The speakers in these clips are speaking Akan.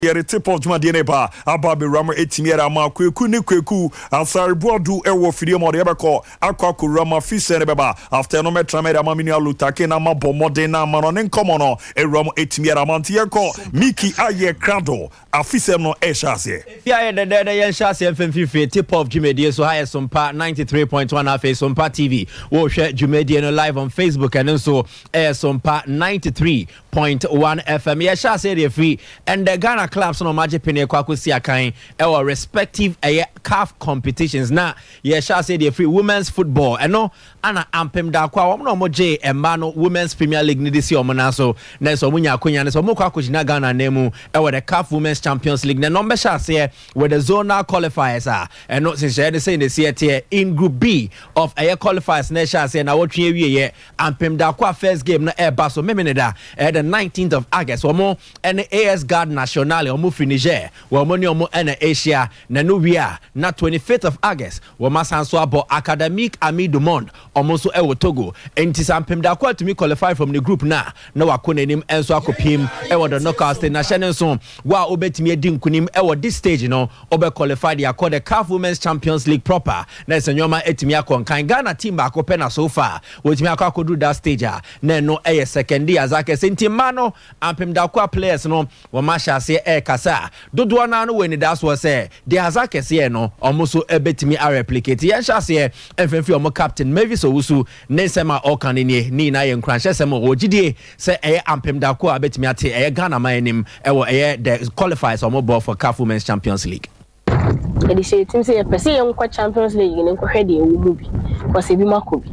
Yere tip of Juma Dieneba, Ababi Rama Etimiera Ma Kweku ni Kweku, Ansari Bodu Ewo Fidio Mode Ebeko, Akwaku Rama Fise Beba, after no metrameda Mamina Lutake na Mabo Modena Manonen Komono, e Ramo Etimiera Mantiako, Miki Aye Krado, Afise no Eshase. Yeah, the Yenshase FM tip of Jumedia, so high Sompa 93.1 Afe Sompa TV. We'll share Jumedia live on Facebook and also Sompa 93.1 FM. Yeah, Shase free and the Ghana clubs no magic penny kwakusi akan our respective CAF competitions na ye shall say the free women's football eno ana ampem da kwa wo no mo je emano women's premier league ni this year omona so na so munya akonya ne so mo kwakojina Ghana nemu the CAF women's champions league na number shall say with the zonal qualifiers are eno since they say this year in group B of qualifiers na shall say na wotwe wie ampem da kwa first game na eba so memeneda the 19th of August omo and AS Guard National omo Niger omo ni omo na Asia na no wia na 25th of August omo sanso abo Academic Ami du Monde omo so ewo Togo enti sampem da kwa to me qualify from the group na wakona nim enso akopiem ewo the knockout stage na channel so wa obetimi edi nkunim ewo this stage no obe qualify the CAF Women's Champions League proper na senyoma etimi akonkan Ghana team ba akopɛ na so far wotimi akodu that stage na no second year azake senti mano ampem da kwa players no wo ma sha se kasa dodo na no weni das was say the azake se no omuso ebetimi a replicate yen sha se enfenfi omo captain Mavis Owusu nesema okanini ni na yen kranche sema ogidie se ampem da kwa betimi ate Ghana manim ewo the qualifiers omo ball for CAF Women's Champions League. The team say person yen kwa Champions League ni nkɔhwɛ de ewu mu bi because ebi makobi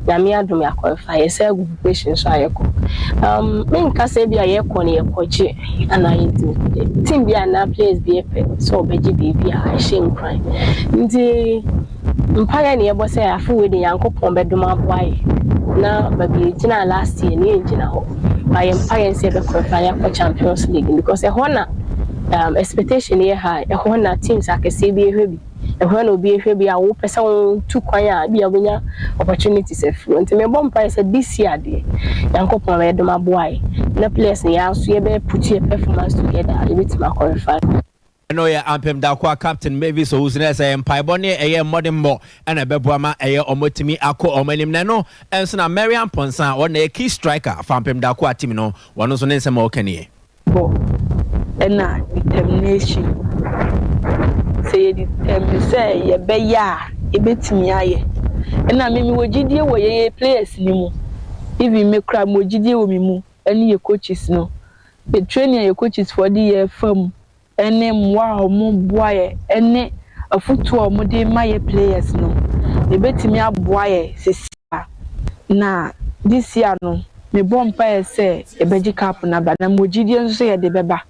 na me adum ya qualify say group patient so ayeko me nka say bi ayeko ne yekoje ana yiti team bi ana players bi epe so obeji bi a shin crime ndi mpaya ne yebo say afi we de yankopon bedum aboaye na babi gina last year ni gina ho by empire say be qualify for Champions League because e hona expectation here high e hona teams akese bi ehwe bi when obi ehwe bi a wo person tu kwan a bi abonya opportunities efro nti me bomb price this year de yankopon we dom aboai na players ne ya so ye be put your performance together a bit ma qualify no ya ampem da kwa captain Mavis Owusu na say empire ne modern mo na beboama omotimi akọ omanim na no enso na Mariam Ponsan o na key striker ampem da kwa team no wono so ne nsema okanie bo na determination say determination say ye be ya e betimi aye na me wogidie wo ye players ni mu even me kra mo gidie wo mi mu ani ye coaches no the training ye coaches for the year fam ene mwa omo boaye ene afutu omo de maye players no e betimi aboaye sisia na this year no me bompa say e beji cap na ba na mo gidie nso ye de beba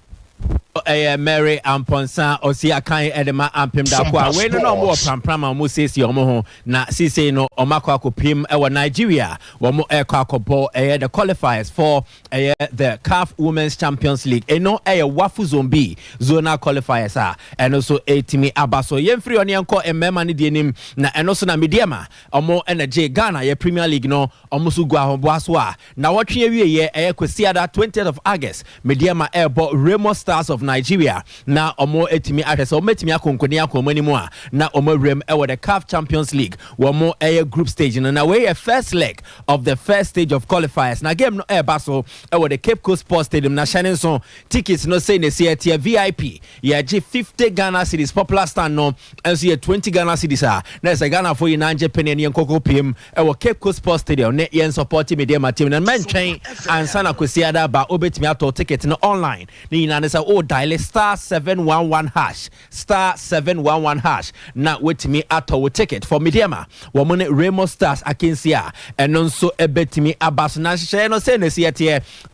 Mary Amponsa osi akan edema ampem da kwa we no mo pramprama mo sesi omo ho na sisi no omakwa akopim ewo Nigeria wo mo akwakobo the qualifiers for the CAF Women's Champions League eno wafu zombi zonal qualifiers and also etimi abaso yemfri oni enko emema ne die nim na eno so na mediama omo energy Ghana ye Premier League no omo so gwa ho boaso na wotwe awie ye kwesiada 20th of August mediama airbo Remo Stars of Nigeria na omo etimi atese omo etimi akonkoni akomani mu a na omo rem the CAF Champions League womo group stage na we first leg of the first stage of qualifiers na game no baso the Cape Coast Sports Stadium na shining so tickets no say ne see VIP ya g 50 Ghana cedis popular stand no and see 20 Ghana cedis na say Ghana for you nanje penny ne nkoko pim Cape Coast Sports Stadium ne yen support media team na mentwen ansa na kwesiada ba obetimi ato ticket no online ni na say dial *711# *711# na wetimi ato ticket for mediama womone Remo Stars akensia eno nso ebetimi abaso na hye no say ne see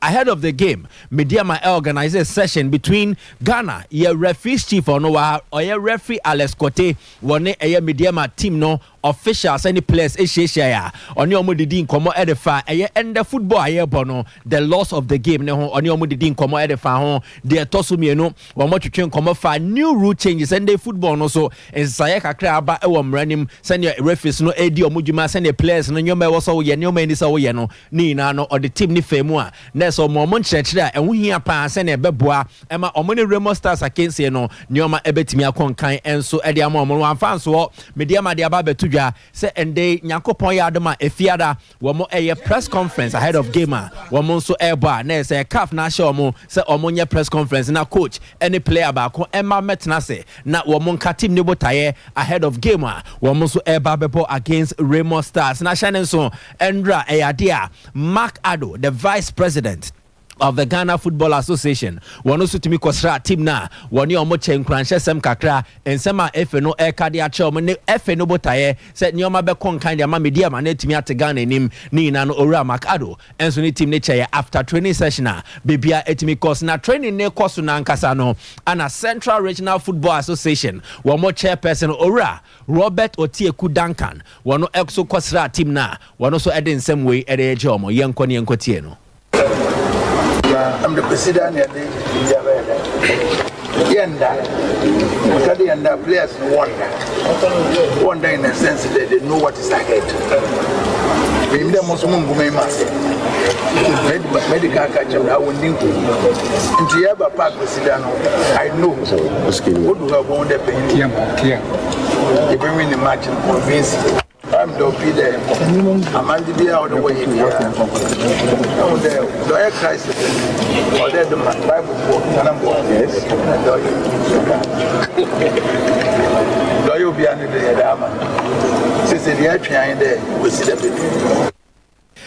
ahead of the game mediama organize a session between Ghana ye referee chief ono wa oye referee Alex Kote wone mediama team no officials any players ehia oni omo didi nkomo edefa eye end football aye bono the loss of the game ne ho oni omo didi nkomo edefa ho de toso mienu omo twetwe nkomo fa new rule changes and the football no so ensaye kakra aba e wo mranim sene referees no edi omo dwuma sene players no nyoma e wo so ye nyoma ni so wo ye no ni na no or the team ni femu a na so omo nkyerɛkyerɛ a ɛho hia pa sene beboa ema omo ne Remo Stars against no nyoma ebetimi akonkan enso edi ama omo wanfa nso media ma de aba betudwa se ende nyankopon ya adoma efiada wo mo eye press conference ahead of game a wo mo nso eba na se CAF na hye omo se omo nye press conference na coach any player ba ko ema metna se na wo mo nka team ne botaye ahead of game a wo mo nso eba bebo against Remo Stars na hye nso endra eyade a Mark Ado the vice president of the Ghana Football Association one also to me kosra team na one omo chenkranhye sem kakra ensema efe no ekade ache omo ne efe no botaye se nyoma be kon kan de ma media ma na timi ate Ghana nim ni na no ora makado enso ne team ne cheye after training session a bebia etimi kos na training ne koso na nkasa no ana Central Regional Football Association one more chairperson ora Robert Otieku Duncan one also kosra team na one also eden same way ede eje omo yenko tie no. I'm the president of the Yenda players wonder in a sense that they know what is ahead. Maybe the most medical catch up, I will link into Yaba Park president. I know what do have won the pain. They bring me the match and convince. I'm don't be there. I'm going to be out of the way. The air crisis. Or there's the Bible book. And I'm going, yes. Do you be under the Adama? Since the air train there, we see the people.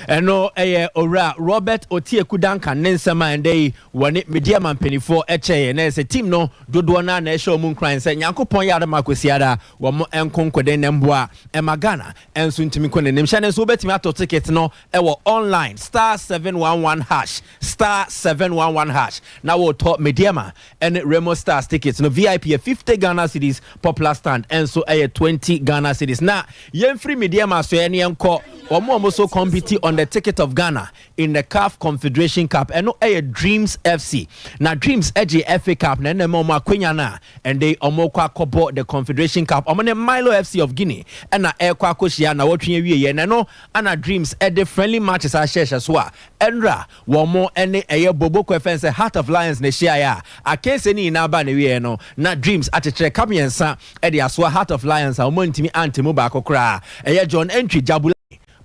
Eno ora Robert Otieku Duncan nensema endei wone media mampanifo eche na ese team no dodo na na ehwe omun kran se Nyankopon ya da makwesiada wo mo enkonkwede nemboa emagana enso ntimi kone nemhya ne so betimi ato ticket no ewo online *711# na wo to media ma and Remo Stars tickets no VIP 50 Ghana cedis popular stand enso 20 Ghana cedis na yemfri media ma so ene enko omo so compete on the ticket of Ghana in the CAF Confederation Cup and no Dreams FC. Now Dreams edge FA Cup na na mo makwenya na and they omokwa kobo the Confederation Cup. Omone Milo FC of Guinea and na ekwa koshia na wotwe wie na no ana Dreams the friendly matches a share so a endra wo mo ene bobo ko fence Heart of Lions na share ya akese ni na ba na wie no na Dreams atechre kamiensa the aso Heart of Lions a omontimi antemu ba kokra John Entry Jabula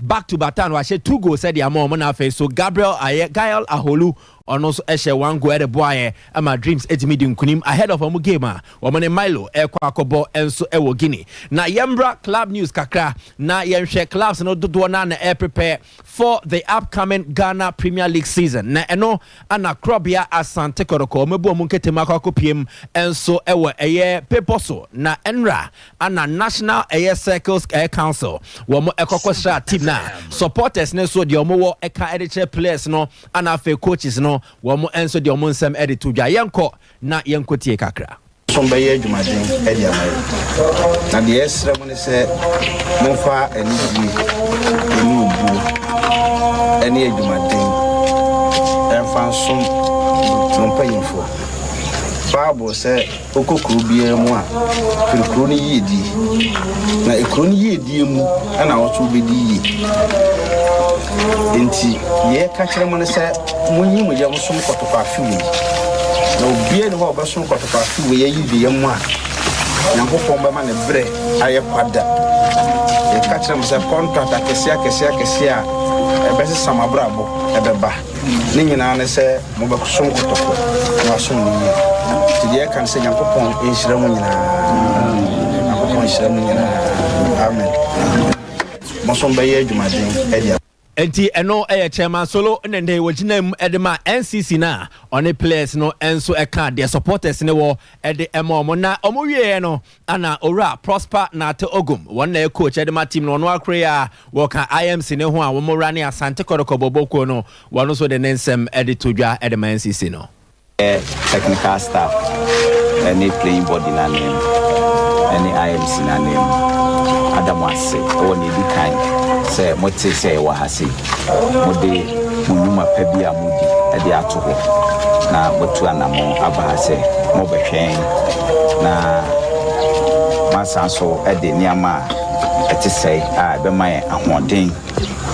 back to Batan wa she 2 goals said the amount na face so Gael Aholu on also eshe 1 goal at the boy ama Dreams etimidi nkunim ahead of omu game a womane Milo ekwakobo enso ewo Guinea na yembra club news kakra na yenhwe clubs no dodo na prepare for the upcoming Ghana Premier League season na eno ana Krobia Asante Koroko mebu omu nketema akopiem enso ewo peposo na enra ana National Circles Council womo ekokosha team na supporters ne so de omo wo eka editor players no ana fe coaches no womo enso de omo nsem editor dwa yenko na yenko tie kakra Somba ye jumaden edi amai na de esra mo ne se monfa eni ubu eni jumaden enfa som sompa info Bible say okokuru bia mu a kirikuru ni yedi na ekuru ni yedi mu ana wotu bedi yi enti ye ka kire mo ne se munyi mu je mo som kotofa fiwi na obie ne ho obasom kotofa fiwi ye yi bia mu a Nyankopon ba ma ne bre aye kwada ye ka kire mo se contract akese a ebese samabrabo ebeba ni nyina ne se mo ba som kotofo na som ni Today can say Nyankopon inhyira mu nyina Nyankopon inhyira mu nyina amen Mosomba ye adwumaden edia enti eno chairman solo nende wojinam edema NCC na on players no enso eka their supporters ne wo ede emo na omo wie no ana ora prosper na te ogum one na coach edema team no akrea wo ka IMC ne ho a wo mo rane Asante Kodoko boboko no wono so de nensem ede todwa edema NCC no technical staff and playing body na name any IMC na name Adam wase o ne di kan say mote say wa hase mode munuma pa bia mudi e de ato ho na motu anamo aba hase mo behwen na masa so e de niama ete say a be mai ahoden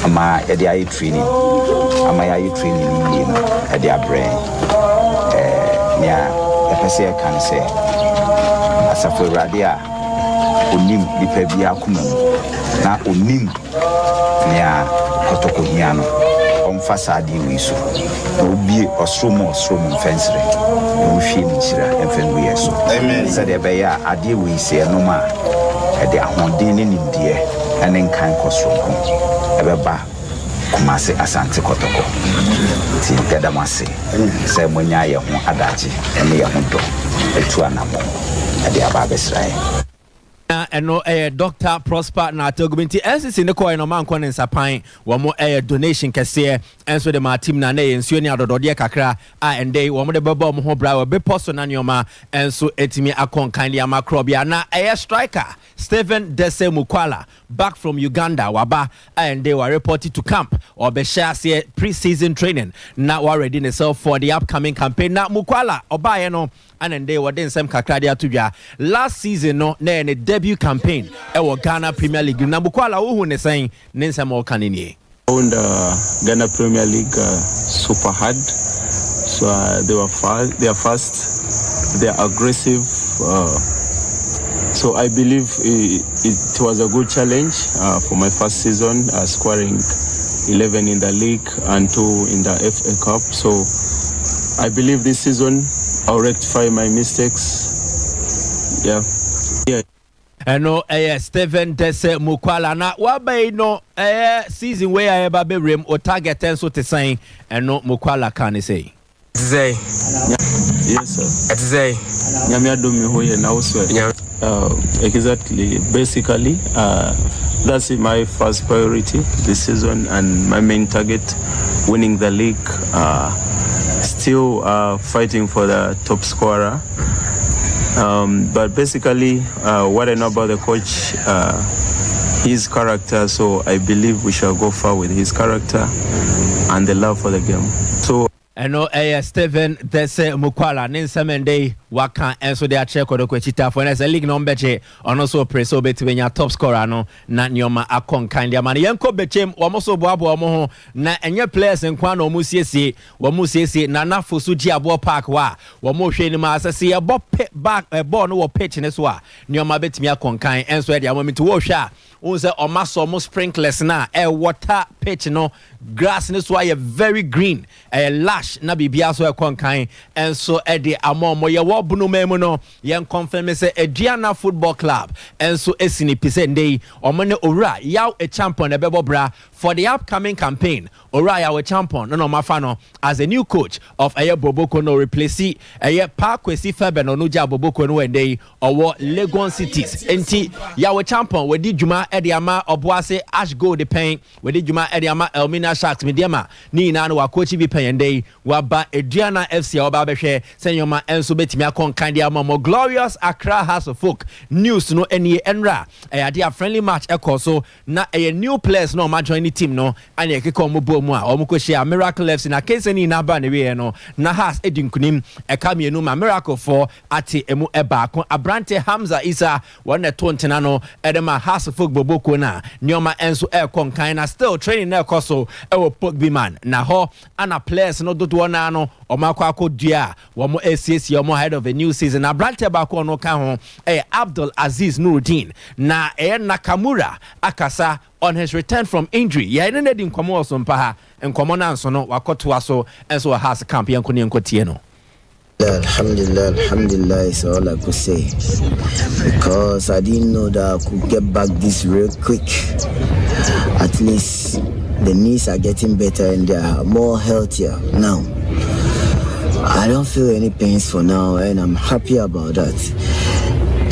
ama e de ayi training ama ayi training ni no e de abre nya e pese kan say asafo radia onim dipa bia akoma na onim nya kotoko hia no omfa saade wi so na obi osromo mfensere na ohwie ni chira emfengu yeso amen said e be ya ade wi se no ma e de ahoden ni ndie ene nkan kosronko e be ba kumase asante kotoko ti gadamase se monya ye ho adachi ene ye ho do etu anamo ade aba besrai eno Dr. Prosper na togumenti NCC ne koy no man kon nsapan wo mo donation kese enso de ma team na ensuo ni adodode kakra a ende wo mo de bebo mo ho bra wo be posto na nyoma enso etimi akon kan dia makrobia na striker Stephen Dese Mukwala back from Uganda waba ende wa reported to camp or be share pre-season training na wa ready himself for the upcoming campaign na Mukwala obaye no and they were then some kakradia to last season no na ne debut campaign e wo Ghana Premier League na Bukwala wo hu ne saying nensa mo kanini owned Ghana Premier League super hard so they are fast they are aggressive so I believe it was a good challenge for my first season scoring 11 in the league and 2 in the FA Cup so I believe this season I'll rectify my mistakes. Yeah. No, Stephen Dese Mukwala na wabe no season where I eba be rem o target so te saying no Mukwala can say. Zay. Yes sir. Zay. Nyame adom me ho ye na wo so. Exactly. Basically, that's my first priority this season and my main target winning the league. Still fighting for the top scorer. But basically, what I know about the coach, his character, so I believe we shall go far with his character and the love for the game. So. No, Stephen Dese Mukwala, Ninsamende, Waka, and so they are check or the Quechita for as a league number, and also press over to your top scorer, no, not Nyoma Akon kind of money. Yanko Bechem, Wamoso Babo Moho, na and your players and Kwano Musiesi, Wamusiesi, Nana Fusuji Abo Park, Wamo Shenima, see a bob back a ball no pitch in this wa, Nyoma Betimia Conkai, and so I want me to wash out. Unse omaso mo sprinklers na water pitch no grass this why very green lash na bibia so konkan and so the amomo ye wo bunu memu no yen confirm say Ediana Football Club and so esini pise ndey omone owura yaw a champion e bebo bra for the upcoming campaign owura yaw a champion no mafano as a new coach of Boboko no replace Parkwesi Febe no ja Boboko no ndey owo Legon Cities enti yaw a champion we di juma Ediama Obuase Ash Gold the pain we di juma Ediama Elmina Sharks mediama ni na no wa coach bi pen ndey wa ba Ediana FC oba behwe senyoma enso betimi akon kan dia mo Glorious Accra House of Folk news no eni enra ade a friendly match so na new players no ma join the team no anya keko mo bo mu a o mo ko share Miracle FC na case ni na ba ne we no na has edinkunim mienu ma Miracle for ate emu eba kon Abrante Hamza Isa one tontena no edema House of Folk boboko na nyoma enso kon kan na still training na so ewo Pogbi man na ho ana players no dodo na no o makwa akodua wo mo ACC o mo head of a new season Abrante ba ko no kan ho Abdul Aziz Nuruddin na Nakamura akasa on his return from injury ya ne di nkomo Sompa ha nkomo na nso no wakoto aso enso has camp yankoni enkotie no. Alhamdulillah is all I could say because I didn't know that I could get back this real quick. At least the knees are getting better and they are more healthier now. I don't feel any pains for now and I'm happy about that.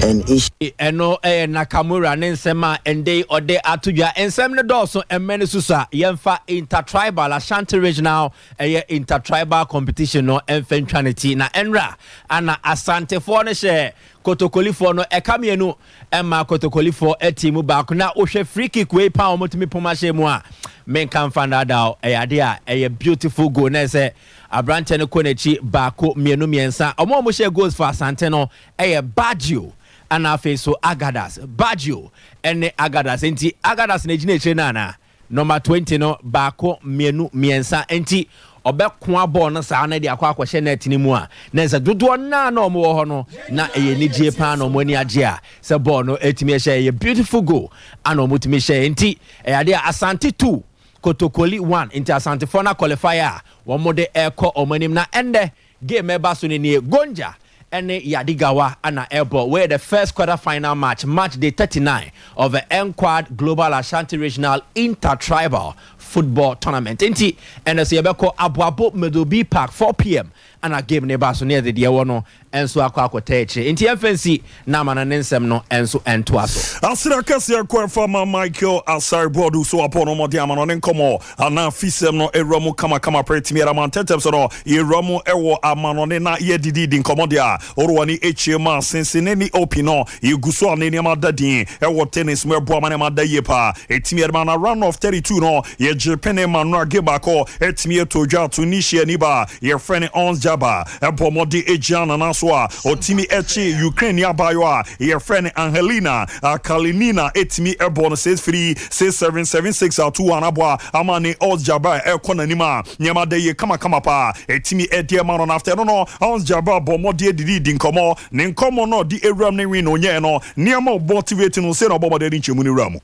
and ish. Eno Nakamura Nensema and day or day atuja and Sam Dosso and Menisusa Yemfa intertribal Ashanti regional intertribal competition no enfentranity na enra ana Asante for share Kotokoli for no ekamienu Emma Kotokoli for etimu back na ohwe free kick way pa omotimi pomashe mu a men kan fanda da eyade a beautiful goal na say abrante no konechi baako mienu miensa omo share goals for Asante no Baggio and afe so Agadas Baggio ene Agadas enti Agadas na gine nana number 20 no baako mienu miensa enti obekwa ball no sa na dia akwa hye net ni mu a na nsa dodo na na omo ho no na nidie pa na omo ani age a se ball no etimi hye beautiful goal and omo timi hye enti ade Asante 2 Kotokoli 1 enti Asante for na qualifier omo de eko omanim na ende game eba so ni Gonja Ene Yadigawa ana Airport where the first quarter final match day 39 of the N-Quad Global Ashanti Regional Intertribal Football Tournament. Inti NSC Ebeko Abuabo Medobi Park 4 p.m. and a game neighbor so near the Diawono and so aqua teche. Inti FNC Namana Nensem no and so and twaso. Asira Kasia Kwefama Michael Asari Bodu so upon Omodiaman on Encomo and now Fisem no Eromo Kama Pretimiera Mantetem so no Eromo Ewo Amanonena Yedidi in Comodia or any HMA since in any opino you guso on any Madadin Ewo tennis mere Boamana Dayepa Etimier a run of 32 no ye Japene Manra Gebako Etimier Toja Tunisia Niba your friend Ons Jaba Ebomodi Ejan and Aswa Otimi Echi Ukraine Yabayoa your friend Angelina Kalinina Etimi Ebon says free 6776 2 Anabwa Amani Ons Jaba Ekona Nima Nyama de Kama Pa Etimi Ediaman after no Ons Jaba Bomodi Dinkomo Ninkomo no di Eram ne win onye no Niama motivating no say no Bomodi Chimuni Ramu.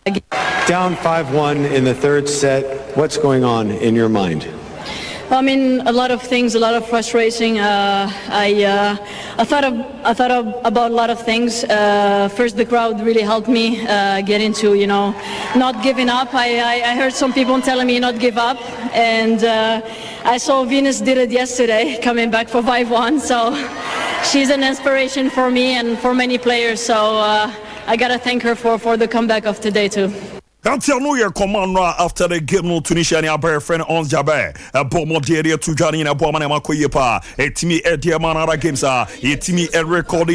Down 5-1 in the third set. What's going on in your mind? I mean, a lot of things, a lot of frustration. I thought about a lot of things. First, the crowd really helped me get into, not giving up. I heard some people telling me not give up, and I saw Venus did it yesterday, coming back for 5-1. So she's an inspiration for me and for many players. So I gotta thank her for the comeback of today too. Until New Year command after the game no Tunisia and our friend Ons Jabe a Bomodere to Johnny and a Bomana Makoyepa a Timmy Ediamanara games Timmy record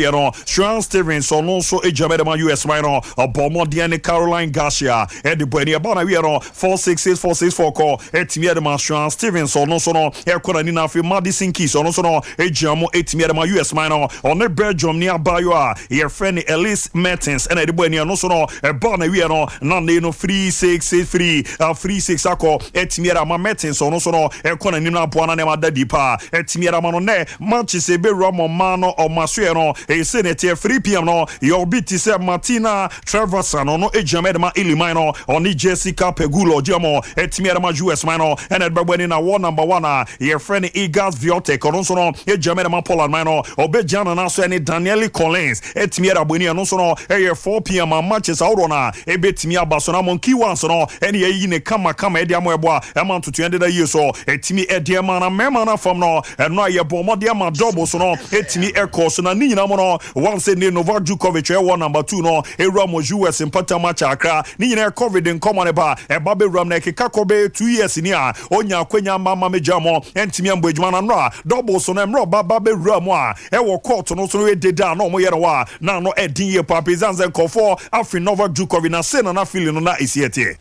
Sean Stevens on also a Jamaican US minor a Bomodian Caroline Garcia Eddie Buenia Bonaviero 466 call Timmy Edman Sean Stevens on also no Erkonanina for Madison Keys on also no a Jamo Timmy US minor on the Belgium near Bayoa your friend Elise Mertens and Eddie Buenia also no a Bonaviero Nandino 3-6 ako etimiera ma Mertens ono so no ekona nim na boana ne ma da dipa etimiera ma no ne Manchester be Romo mano o masue no e senete 3 p.m. no your biti se Martina Treverson no ejamed ma Ilimai no oni Jessica Pegulo diamo etimiera ma US mano and edbabweni na war number 1 your friend Igas Viotek ono so no ejamed ma Poland mano obejana na so any Daniel Collins etimiera bweni no so no e 4 p.m. Manchester Aurona ebetimi abaso monkey once no any ye ne kama ediamo eboa amount to 200 years so etimi ediama na mema na fam no eno ye bomo de ama double so no etimi echo so na ni nyina mo no once ne Novak Djokovic e won number 2 no Eramo US impata match akra ni nyina covid in common ba e ba be ram na keka kobe 2 years ni a onya akwanya mama mejamo entimi ambo edwuma na no double so na mro ba be ram a e wo court no so no e deda na omo ye no wa na no edin ye papizanze nkofo afri Novak Djokovic na se na feeling no na isiete.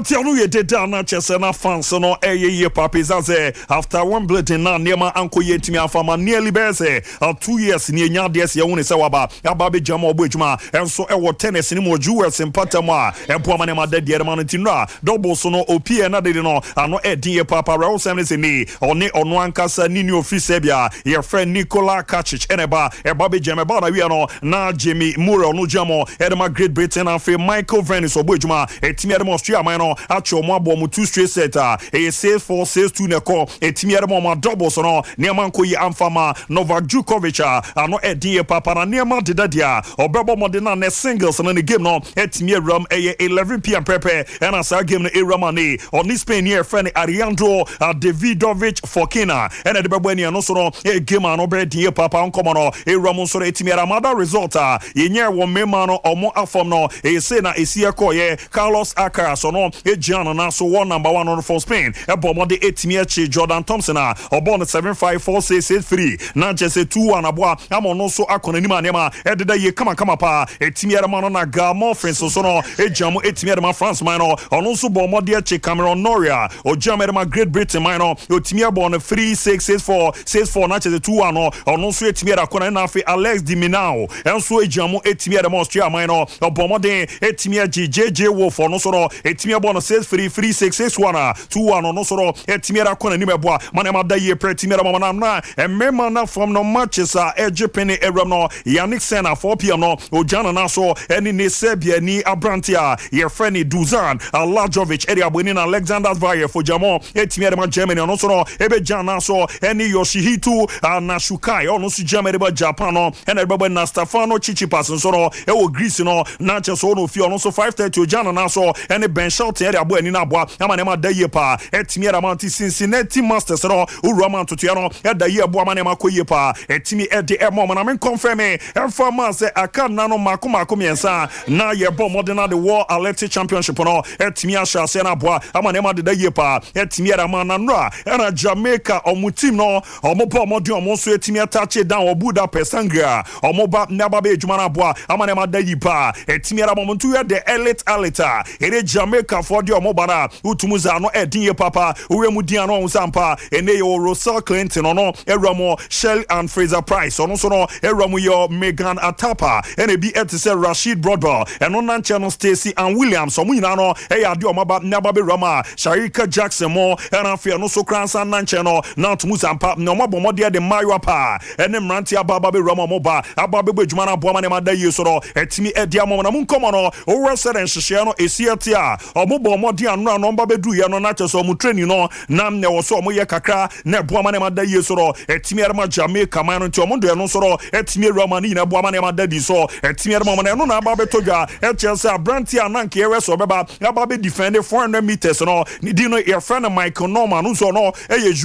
Tianu ye deda na chese na fans no ye papizanze after Wimbledon na nema anko ye timi afama nearly bese 2 years ni enya de se woni se waba be jama obejuma enso e wo tennis ni mo US impata ma e bo amane ma de de ma ntinra double so no opie na de no ano edin ye papa raw sem se ni oni ono ankasa ni office bia ye friend Nicola Kacic eneba e be jama ba na wi no na Jimmy Murray no jamo e de ma Great Britain afi Michael Venice obejuma e timi e de Austria man no acho mo abo mo 2 straight set e 6-4 6-2 ne ko etimi ere mo doubles no neema nko yi amfama Novak Djokovic ano edin papa na neema dedadia obebo mo de na ne singles na ne game no etimi ram 11 p.m. prepare and as our game no eramani on Spain here friend Ariandro Davidovic Fokina and the bebweni no so no game no be din papa nkomo no eram so etimi ramada result yenye wo mema no omo afom no say na esia ko ye Carlos Alcaraz so no ejiano na so one number 1 on for Spain ebo de etimi echi Jordan Thompson obo no 7-5-4-6-8-3 na jese 2-1 aboa amo no so akona ni manema ededa ye kama pa etimi arama no na Gamo France so no ejamo etimi arama France man no ono so bo mo de echi Cameron Noria ojamo arama Great Britain man no otimi abo no 3-6-6-4 na jese 2-1 no ono so etimi akona na afi Alex Di Minao enso ejamo etimi arama Austria man no obo mo de etimi agi JJ Wolf ono so no etimi abo no 6-3-6-1 2-1 ono so no etimi akona ni meboa manema da ye pretimi arama na emema na from no matches ejepene eram no Yannick Senna 4 p.m. no ojana na so eni ne Serbia ni Abrantia ye friend Dusan Lajovic eri abweni na Alexander Zverev for Jamo etimi arama Germany ono so no ebe jana so eni Yoshihito Nashukai ono so Germany ba Japan no ena ebe na Stefano Tsitsipas so no ewo Greece no na cheso no fi ono so 5:30 ojana na so eni Ben Shelton eri abweni na aboa ama da ye pa etimi arama Cincinnati Masters no urama tutu no eda ye aboa ma ma koye pa etimi ede emo na men confirm informa say aka na no mako miensa na ye bom modern the World Athletic Championship no etimi asha se na aboa ama ma de ye pa etimi era ma na nra era Jamaica omu team no omo pa modern omo so etimi atache down Budapest Hungary omo ba na ba be ejuma na aboa ama ma de ye pa etimi era mo ntu the elite alita ere Jamaica for the omo bara utumuza no edin ye papa uwe mu dia no Sompa ene yo Russell Clinton no eramo Shell and Fraser Price ono so no eramo yo Megan Atapa ene bi etise Rashid Broadbell eno na channel Stacey and Williams omo nyina no ade omaba naba be rama Sharika Jackson mo ena afia no so kransa na channel na tumu Sompa no mabomode de mayo pa ene mranti ababa be rama mo ba ababa be djuma na boama ne mada yi so no etimi edi amom na munkomo no o resere nhihye no esiati a omo bomode anu no mba be du ye no na cheso omo training no nam ne wo so omo ye kakra na boama ne mada yi so no etimi arama Jamaica man nti omo do no so no etimi rama ni na boama ne mada di so etimi arama no na aba be todwa Chelsea Abranti ananke ewe so beba aba be defend 400 meters no ni di no your friend Michael Norman no so no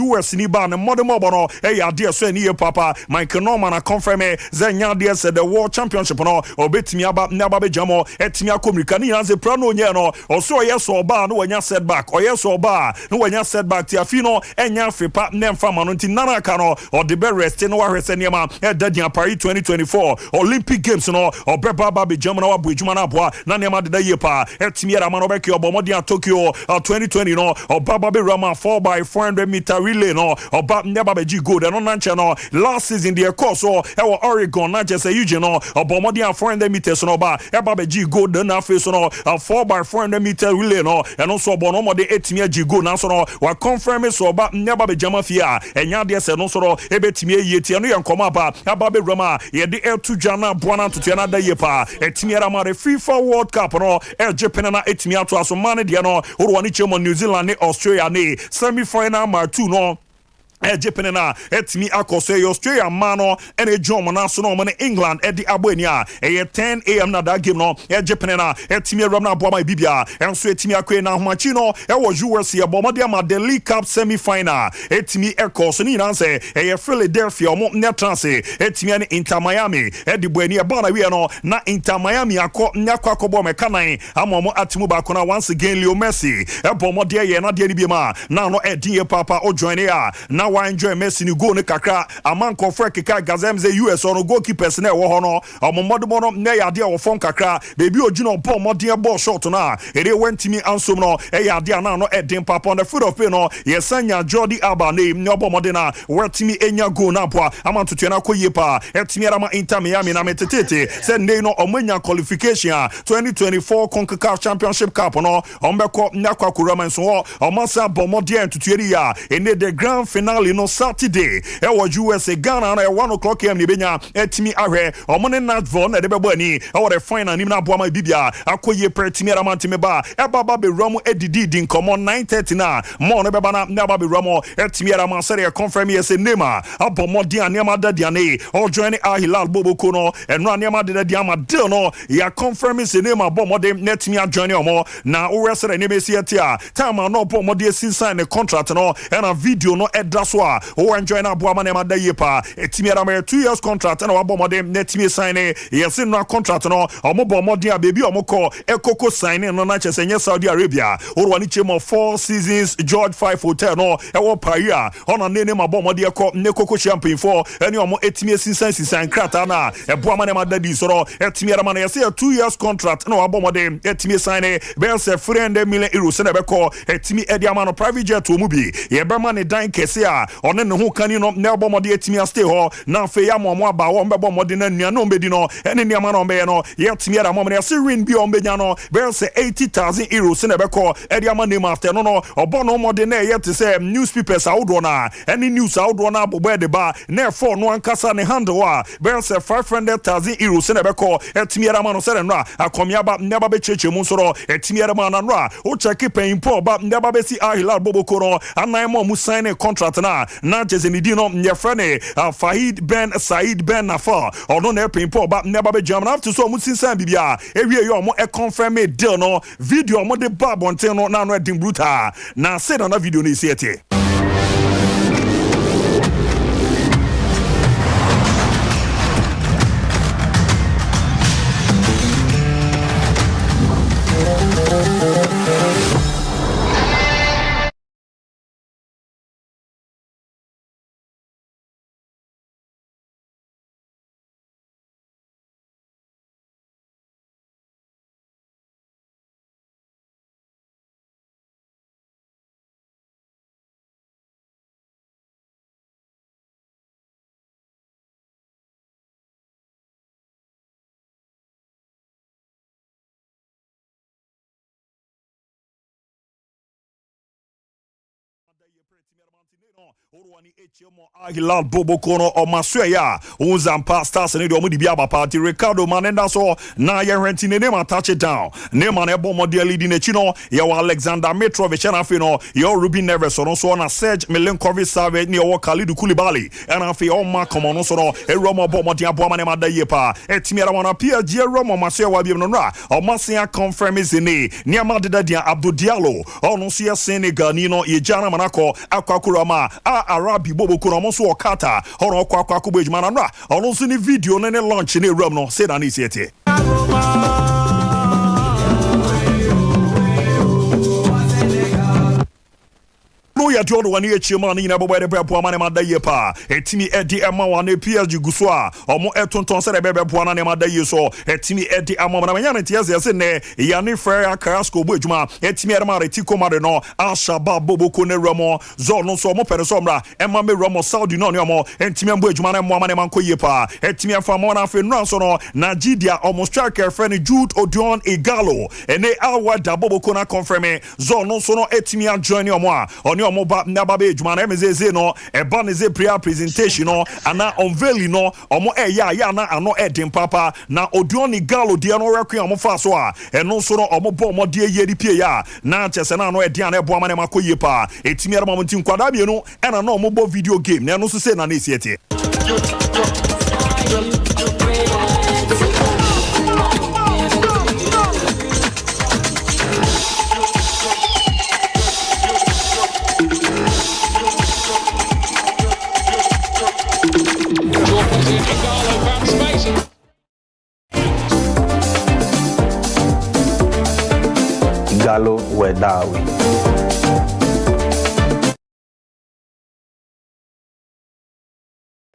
US ni ba ne modern mo no ade so ni ye papa Michael Norman na confirm zanya de said the World Championship no obetimi aba na aba be jamo etimi akomrika ni yanze pra no nye no oso yeso ba no wanya setback oyeso ba no wanya setback ti afi no enya fepa ne mfa ma no nti nana ka no o de be rest no wa hwese niam Dadian Paris 2024 Olympic Games no obeba ba be jamo na wa boejuma na boa na niam de da ye pa etimi era ma no be ke obomodi at Tokyo 2020 no obaba be rama 4x400 meter relay no oba neba be ji gold no nanche no last season the course so e Oregon na just Eugene no obomodi at 400 meters no ba eba be ji gold na face no 4x400 meter relay no and also obono mo de etimi ji gold na so no wa confirm so oba neba be jama fia enya de se no so no ebetimi yeti no yankoma ba aba be rama ye de etu jana boana tutu na da ye pa etimi era ma FIFA World Cup no Japan na etimi ato aso man de no orwani chemo New Zealand ne Australia ne semi final ma 2 no Japan na etimi akose Australia mano ene jom na so no man England edi abwania 10 am na that game no Japan na etimi ram na boama bibia enso etimi akwe na homachi no US ye bomade ma the League Cup semi final etimi ekose ni nanse Philadelphia omo netrance etimi ne Inter Miami edi bweni e bana we no na Inter Miami nyakwa akobo mekanan amomo atimu ba kona once again Leo Messi e bomade ye na de ni bi ma na no edi ye papa o join ya na wa enjoy Messi ni go ne kakra amanko freka gazem ze US on goalkeepers na wo ho no omomodo no na ya de wo fon kakra baby ojuno ball modern ball shot na ere wentimi ansom no ya de na no edin papa on the foot of no yesanya Jordi Alba name no ball modern na wetimi enya go na boa amantoto na koye pa etimi ara ma Inter Miami na metetete se ne no omanya qualification 2024 CONCACAF Championship Cup no ombeko nyakwa kurama nso o omansa ball modern tutueri ya ene the grand final finale no Saturday e wo USA Ghana na 1 o'clock am ni benya etimi ahwe omo ne Nashville na de bebo ani e wo the final ni na boama bibia akoye pretimi aramantime ba e baba be ramu edidi din komo 9:30 na mo no beba na baba be ramu etimi aramasere confirm yes nema abomodi anema dadiane o join Al Hilal Boboko no enro anema de diama deal no ya confirm se nema bomodi netimi join omo na o resere ne besi etia time no bomodi sign the contract no and a video no edra so a o enjoy na boama nema da yepa etimi arama 2 years contract na wabomodi netimi sign yes no contract no omo bomodi a baby omo ko ekoko sign no na chesenye Saudi Arabia o wani chemo 4 seasons George 5 hotel no e wo paria ona nene mabomodi eko ne koko champagne for eni omo etimi sinsan krata na e boama nema da di soro etimi arama na yes 2 years contract na wabomodi etimi sign be say 300 million euros na be ko etimi ediama no private jet o mu bi ye be ma ne dan kese a one ne ho kani no na bomodi etimi stay ho na fe ya momo aba wo mbe bomodi na nua no mbedi no ene niama no mbe no ye etimi ara momo na se win bi o mbenya no be say 80,000 euros na be ko ediama name after no obo no mode na ye te say newspapers awdo na any news awdo na bobo de ba na for no ankasa ne handle a be say 500,000 euros na be ko etimi ara ma no se no akomia ba neba be cheche mu soro etimi ara ma na no a o check pen po ba neba be si Al Hilal Boboko no anan mo mu sign a contract na jezenidi no ye frene Fahid Ben Said Ben Nafa ono na pen po ba neba be jam na after so mu sinsan bibia ewie yo mo e confirm me deal no video mo de ba bonten no na no edin brutal na say na video no isi ete Orwani HMO Al Hilal Boboko no Omasweya Unzampa Stars ne de omo di bia party Ricardo Manenda so na ye renti ne ma touch it down ne ma na ebo model leading echi no ye wa Alexander Mitrovic na afi no ye Ruben Neves so na Serge Milinkovic Savic ne ye Khalidou Koulibaly and afi o ma come no so no e romo bo model abo ma ne ma da ye pa etimi ara wana PSG romo maswe wa bi no ra o masia confirm is ne ma de dia Abdou Diallo ono so ye Senegal ni no ye jana manako akwakura ma Arabi Boboko no so okata horo kwakwa kubo ejuma na nra ono so ni video ne launch ne ram no say na ni siete no ya jodo wani echema ni na bobo de pepo amane madaye pa etimi edi ema wane PSG guso a omo etonton se de bebo na ne madaye so etimi edi ama na nya ne tiase se ne ya ne frere Carrasco bo ejuma etimi ere ma retiko mare no Al-Shabaab Boboko ne ramo zo no so mo pere so mra ema me ramo Saudi no ne omo etimi bo ejuma na mo amane man koye pa etimi afa mo na fe no so no Nigeria omo striker friend Jude Odion Igalo ene Awada Boboko na confirm zo no so no etimi a join omo a omo ba nababe ejuma na emezeze no eba ne ze prayer presentation no ana unveiling no omo ya na ano edin papa na Odion Igalo de no rekwe omo fa so a eno so no omo bo omo de ye di pie ya na chese na ano edian na ebo amane makoye pa etimi ara mamunti nkwada bie no ena na omo bo video game na eno so se na na esiete Igalo Wedawi.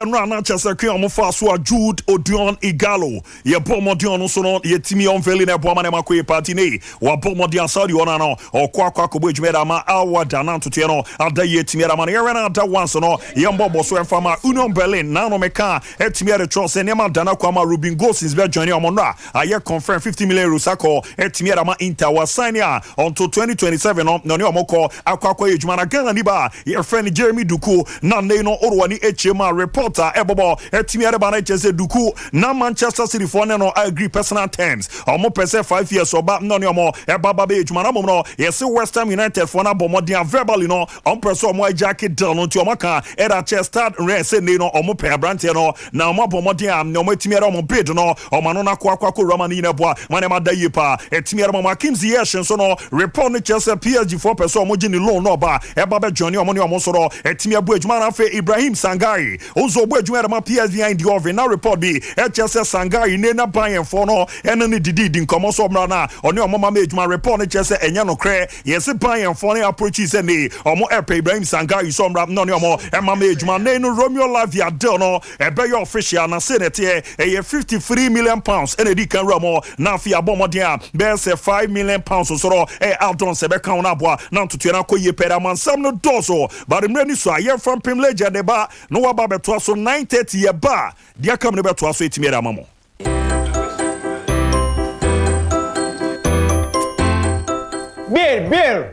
Rana Chesaki Amofaswa Jude Odion Igalo. Ye Bomodion Sono, ye Timi on Veline Bomanema Patine, or Bomodian Saudi Onano, or Kwaka Kubuj Medama, Awa Danan to Tiano, Ada ye Timera Manera, Ada once no, Yambo Bosso and Fama, Union Berlin, Nano Meka, Etimera Tross, and Yama Dana Kwama Rubin Ghost is Virginia Monra. I yet confirmed 50 million Rusako, Etimera Ma Inter was signing until 2027 on Nonyomoko, Aquako Ejmana Gana Niba, your friend Jeremy Duku, Naneno Orwani HMA report. Ebobo etimiare bana chese duku na Manchester City for no agree personal terms omo pese 5 years oba no ne omo ebaba be ejumana mom no yes West Ham United for na bomodian verbally no on person omo jacket deal no ti omo kan era Chester re se ne no omo pe brante no na omo bomodian no omo etimiare omo bid no omo no na kwa Roma ni na boa mane ma da yipa etimiare omo Kimzi Yeshin so no report no chese PSG for person omo gini loan no ba ebaba Johnny omo ne omo so no etimiare bu ejumana fe Ibrahim Sangari Ozo Bwejumere ma PSV in the oven now report be HSS Sangari nena buying for no enemy didi din komo so mrana oni omo ma ejuma report ne chese enya no kre yes buying for ne approaches ni omo epe Ibrahim Sangari so mra no ni omo e ma ejuma nenu Romeo Lavia deal no e be your official na senate e 53 million pounds ene di kan ramo na fi abomodia be se 5 million pounds so ro e Aldon se be kan na boa na ntutu na koye pera man sam no dozo but mreni so aye from Pim Legend de ba no wa ba beto so 9:30 ye ba dia kam ne beto so etimi era mamo Beer